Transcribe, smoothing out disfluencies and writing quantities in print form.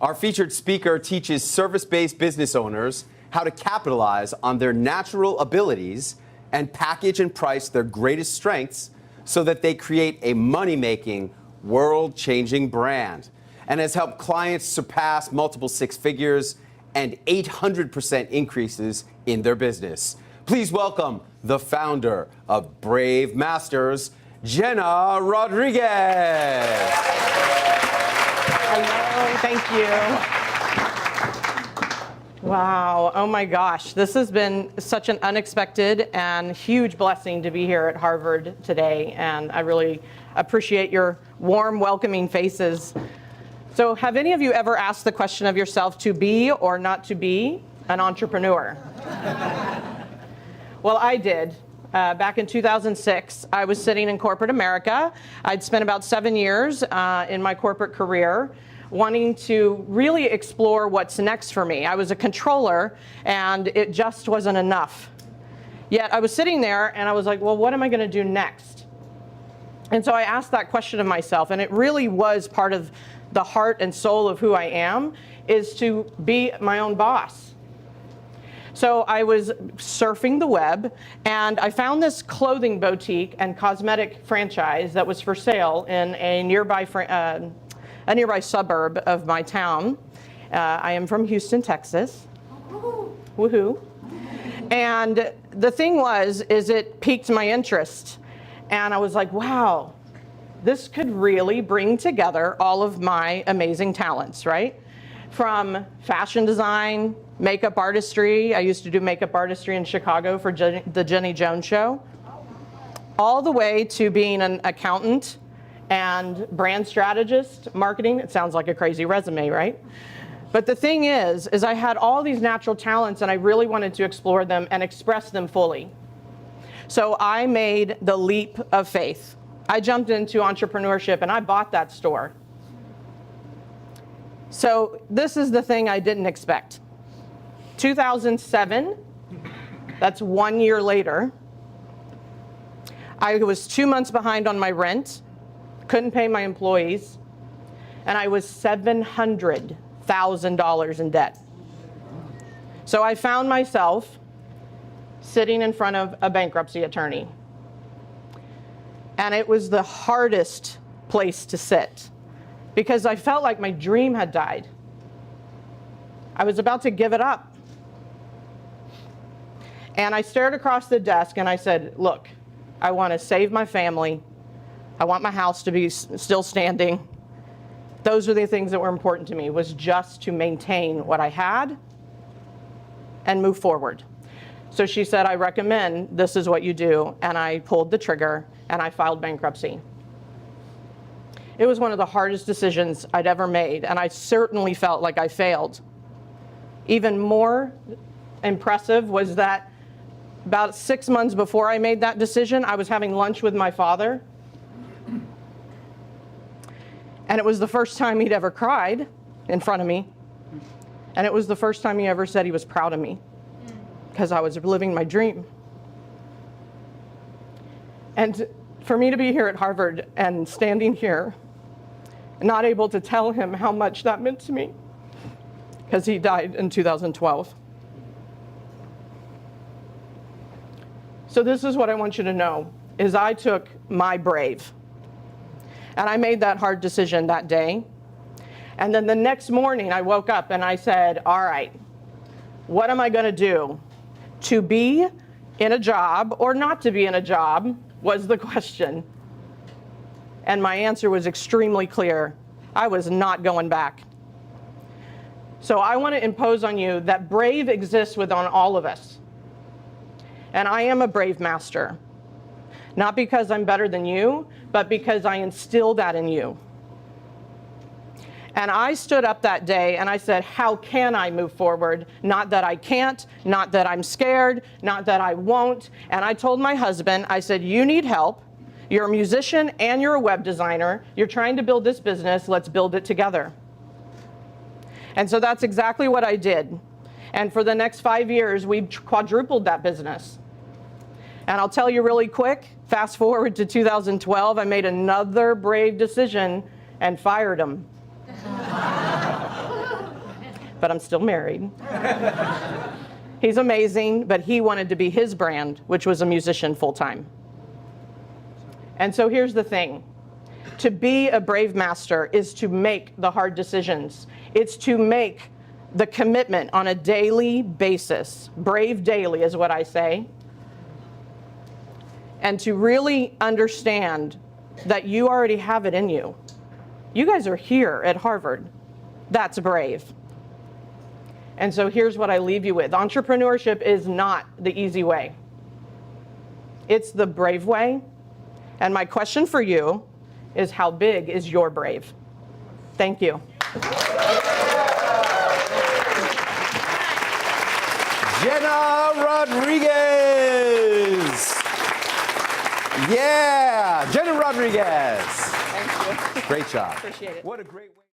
Our featured speaker teaches service-based business owners how to capitalize on their natural abilities and package and price their greatest strengths so that they create a money-making, world-changing brand, and has helped clients surpass multiple six figures and 800% increases in their business. Please welcome the founder of Brave Masters, Jena Rodriguez. Hello, thank you. Wow, oh my gosh, this has been such an unexpected and huge blessing to be here at Harvard today, and I really appreciate your warm, welcoming faces. So have any of you ever asked the question of yourself to be or not to be an entrepreneur? Well, I did. Back in 2006, I was sitting in corporate America. I'd spent about 7 years in my corporate career wanting to really explore what's next for me. I was a controller, and it just wasn't enough. Yet I was sitting there, and I was like, well, what am I going to do next? And so I asked that question of myself, and it really was part of the heart and soul of who I am, is to be my own boss. So I was surfing the web, and I found this clothing boutique and cosmetic franchise that was for sale in a nearby suburb of my town. I am from Houston, Texas. Woohoo. And the thing is it piqued my interest. And I was like, wow, this could really bring together all of my amazing talents, right? From fashion design, makeup artistry. I used to do makeup artistry in Chicago for the Jenny Jones show. All the way to being an accountant and brand strategist, marketing. It sounds like a crazy resume, right? But the thing is I had all these natural talents, and I really wanted to explore them and express them fully. So I made the leap of faith. I jumped into entrepreneurship, and I bought that store. So this is the thing I didn't expect. 2007, that's 1 year later, I was 2 months behind on my rent, couldn't pay my employees, and I was $700,000 in debt. So I found myself sitting in front of a bankruptcy attorney. And it was the hardest place to sit because I felt like my dream had died. I was about to give it up. And I stared across the desk and I said, look, I want to save my family. I want my house to be still standing. Those are the things that were important to me, was just to maintain what I had and move forward. So she said, I recommend this is what you do. And I pulled the trigger and I filed bankruptcy. It was one of the hardest decisions I'd ever made, and I certainly felt like I failed. Even more impressive was that about 6 months before I made that decision, I was having lunch with my father. And it was the first time he'd ever cried in front of me. And it was the first time he ever said he was proud of me because I was living my dream. And for me to be here at Harvard and standing here, not able to tell him how much that meant to me, because he died in 2012. So this is what I want you to know, is I took my brave. And I made that hard decision that day. And then the next morning I woke up and I said, all right, what am I going to do? To be in a job or not to be in a job was the question. And my answer was extremely clear. I was not going back. So I want to impose on you that brave exists within all of us. And I am a brave master. Not because I'm better than you, but because I instilled that in you. And I stood up that day and I said, how can I move forward? Not that I can't, not that I'm scared, not that I won't. And I told my husband, I said, you need help. You're a musician and you're a web designer. You're trying to build this business. Let's build it together. And so that's exactly what I did. And for the next 5 years, we've quadrupled that business. And I'll tell you really quick, fast forward to 2012, I made another brave decision and fired him. but I'm still married. He's amazing, but he wanted to be his brand, which was a musician full-time. And so here's the thing. To be a brave master is to make the hard decisions. It's to make the commitment on a daily basis. Brave daily is what I say. And to really understand that you already have it in you. You guys are here at Harvard. That's brave. And so here's what I leave you with. Entrepreneurship is not the easy way. It's the brave way. And my question for you is, how big is your brave? Thank you. Jena Rodriguez. Yeah, Jena Rodriguez. Thank you. Great job. Appreciate it. What a great way.